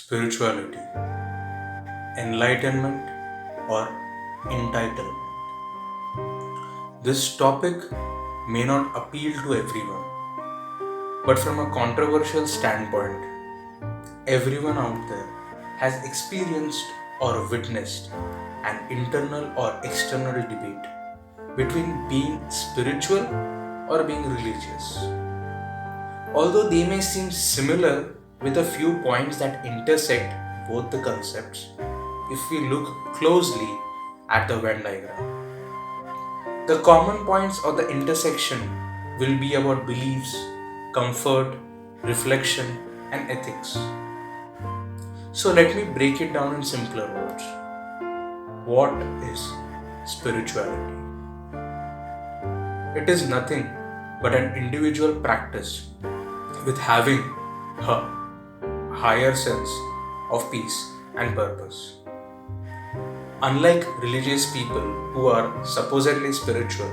Spirituality, Enlightenment or Entitlement. This topic may not appeal to everyone, but from a controversial standpoint, everyone out there has experienced or witnessed an internal or external debate between being spiritual or being religious. Although they may seem similar with a few points that intersect both the concepts, if we look closely at the Venn diagram, the common points of the intersection will be about beliefs, comfort, reflection, and ethics. So let me break it down in simpler words. What is spirituality? It is nothing but an individual practice with having a higher sense of peace and purpose. Unlike religious people who are supposedly spiritual,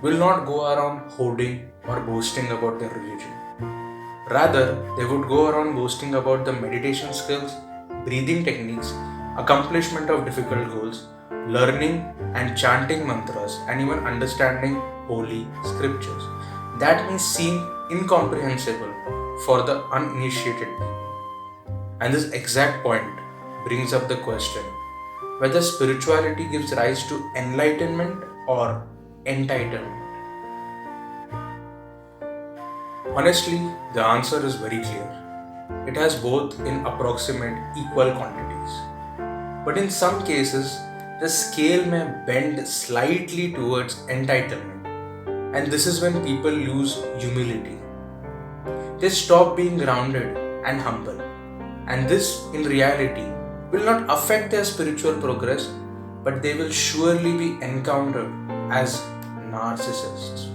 will not go around hoarding or boasting about their religion. Rather, they would go around boasting about the meditation skills, breathing techniques, accomplishment of difficult goals, learning and chanting mantras, and even understanding holy scriptures. That may seem incomprehensible for the uninitiated people. And this exact point brings up the question whether spirituality gives rise to enlightenment or entitlement. Honestly, the answer is very clear. It has both in approximate equal quantities. But in some cases, the scale may bend slightly towards entitlement. And this is when people lose humility. They stop being grounded and humble. And this, in reality, will not affect their spiritual progress, but they will surely be encountered as narcissists.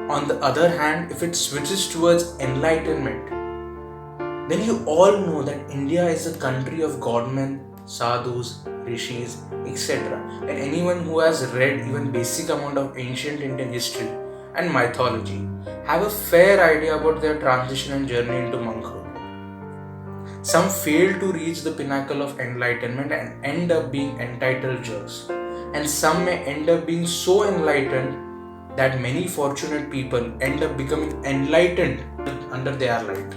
On the other hand, if it switches towards enlightenment, then you all know that India is a country of godmen, sadhus, rishis, etc. And anyone who has read even basic amount of ancient Indian history and mythology have a fair idea about their transition and journey into monkhood. Some fail to reach the pinnacle of enlightenment and end up being entitled jerks. And some may end up being so enlightened that many fortunate people end up becoming enlightened under their light.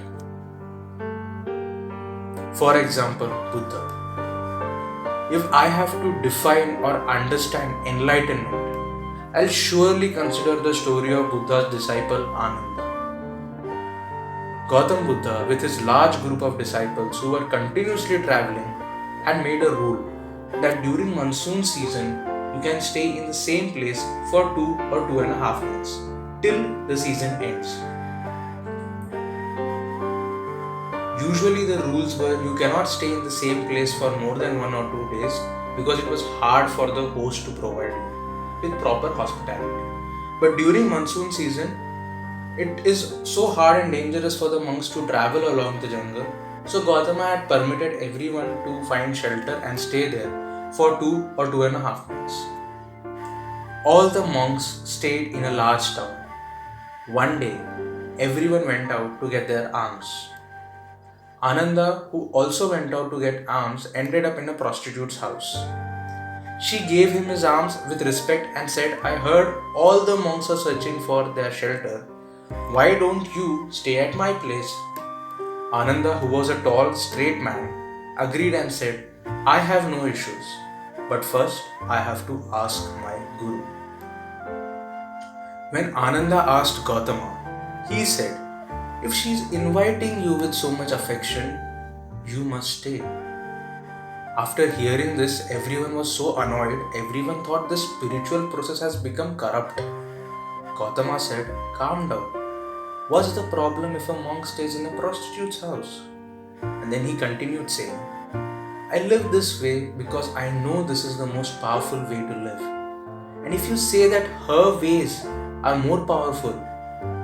For example, Buddha. If I have to define or understand enlightenment, I'll surely consider the story of Buddha's disciple Ananda. Gautam Buddha, with his large group of disciples who were continuously traveling, had made a rule that during monsoon season, you can stay in the same place for 2 or 2.5 months till the season ends. Usually the rules were you cannot stay in the same place for more than 1 or 2 days because it was hard for the host to provide you with proper hospitality. But during monsoon season, it is so hard and dangerous for the monks to travel along the jungle. So Gautama had permitted everyone to find shelter and stay there for 2 or 2.5 months. All the monks stayed in a large town. One day, everyone went out to get their alms. Ananda, who also went out to get alms, ended up in a prostitute's house. She gave him his alms with respect and said, I heard all the monks are searching for their shelter. Why don't you stay at my place? Ananda, who was a tall, straight man, agreed and said, I have no issues, but first I have to ask my guru. When Ananda asked Gautama, he said, if she is inviting you with so much affection, you must stay. After hearing this, everyone was so annoyed, everyone thought the spiritual process has become corrupt. Gautama said, calm down. What's the problem if a monk stays in a prostitute's house? And then he continued saying, I live this way because I know this is the most powerful way to live. And if you say that her ways are more powerful,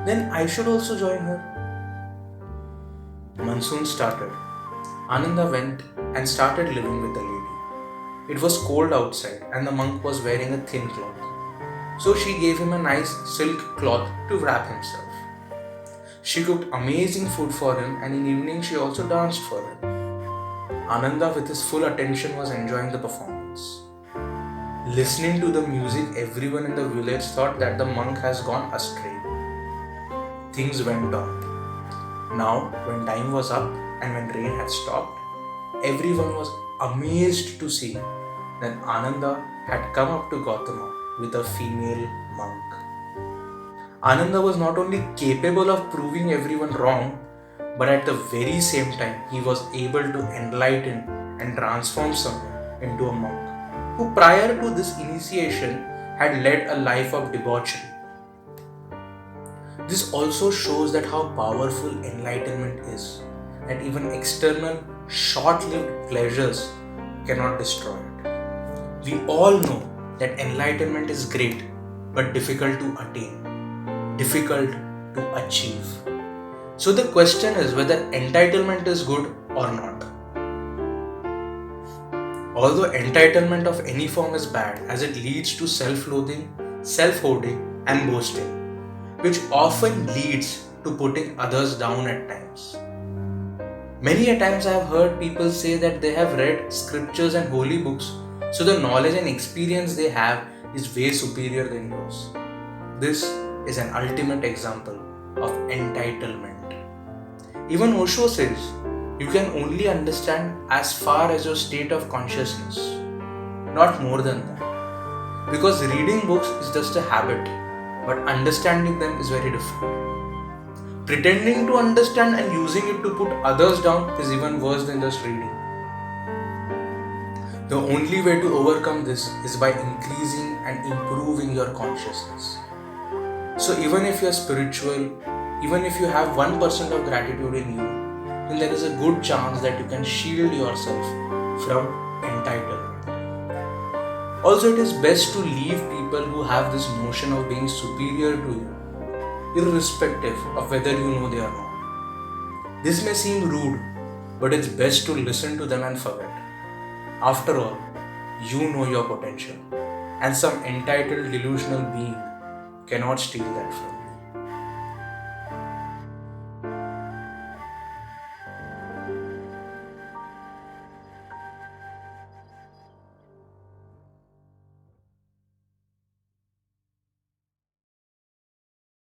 then I should also join her. Monsoon started. Ananda went and started living with the lady. It was cold outside and the monk was wearing a thin cloth. So she gave him a nice silk cloth to wrap himself. She cooked amazing food for him, and in evening she also danced for him. Ananda, with his full attention, was enjoying the performance. Listening to the music, everyone in the village thought that the monk has gone astray. Things went on. Now, when time was up and when rain had stopped, everyone was amazed to see that Ananda had come up to Gautama with a female monk. Ananda was not only capable of proving everyone wrong, but at the very same time, he was able to enlighten and transform someone into a monk who, prior to this initiation, had led a life of debauchery. This also shows that how powerful enlightenment is, that even external, short-lived pleasures cannot destroy it. We all know that enlightenment is great, but difficult to attain, difficult to achieve. So the question is whether entitlement is good or not. Although entitlement of any form is bad, as it leads to self-loathing, self-hoarding, and boasting, which often leads to putting others down at times. Many a times I have heard people say that they have read scriptures and holy books, so the knowledge and experience they have is way superior than yours. This is an ultimate example of entitlement. Even Osho says, you can only understand as far as your state of consciousness, not more than that. Because reading books is just a habit, but understanding them is very different. Pretending to understand and using it to put others down is even worse than just reading. The only way to overcome this is by increasing and improving your consciousness. So even if you are spiritual, even if you have 1% of gratitude in you, then there is a good chance that you can shield yourself from entitlement. Also, it is best to leave people who have this notion of being superior to you, irrespective of whether you know they are not. This may seem rude, but it's best to listen to them and forget. After all, you know your potential, and some entitled delusional being cannot steal that from you.